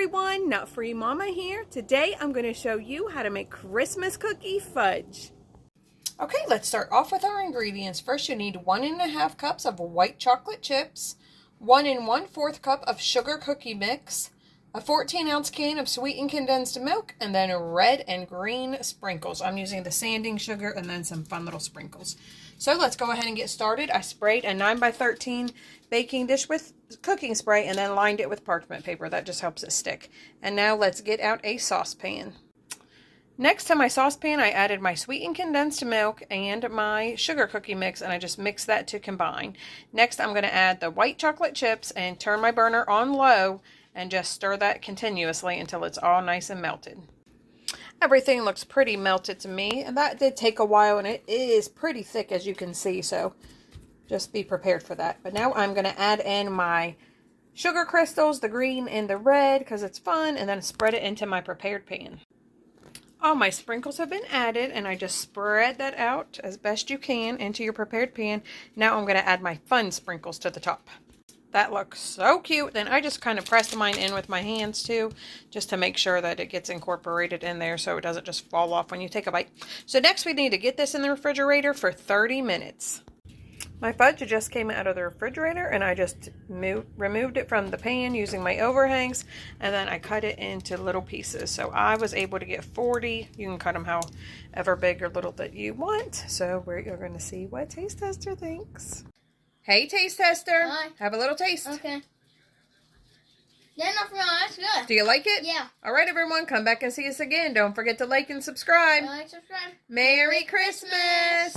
everyone, Nut Free Mama here. Today I'm going to show you how to make Christmas cookie fudge. Okay, let's start off with our ingredients. First, you need 1½ cups of white chocolate chips, 1 1/4 cup of sugar cookie mix, a 14-ounce can of sweetened condensed milk, and then red and green sprinkles. I'm using the sanding sugar and then some fun little sprinkles. So let's go ahead and get started. I sprayed a 9x13 baking dish with cooking spray and then lined it with parchment paper. That just helps it stick. And now let's get out a saucepan. Next to my saucepan, I added my sweetened condensed milk and my sugar cookie mix, and I just mixed that to combine. Next, I'm going to add the white chocolate chips and turn my burner on low and just stir that continuously until it's all nice and melted. Everything looks pretty melted to me, and that did take a while, and it is pretty thick as you can see, so just be prepared for that. But now I'm going to add in my sugar crystals, the green and the red, because it's fun, and then spread it into my prepared pan. All my sprinkles have been added, and I just spread that out as best you can into your prepared pan. Now I'm going to add my fun sprinkles to the top. That looks so cute. Then I just kind of press mine in with my hands too, just to make sure that it gets incorporated in there so it doesn't just fall off when you take a bite. So next we need to get this in the refrigerator for 30 minutes. My fudge just came out of the refrigerator, and I just removed it from the pan using my overhangs, and then I cut it into little pieces. So I was able to get 40. You can cut them however big or little that you want. So you're going to see what Taste Tester thinks. Hey, Taste Tester. Hi. Have a little taste. Okay. Yeah, enough for now. That's good. Do you like it? Yeah. All right, everyone. Come back and see us again. Don't forget to like and subscribe. Subscribe. Merry Christmas.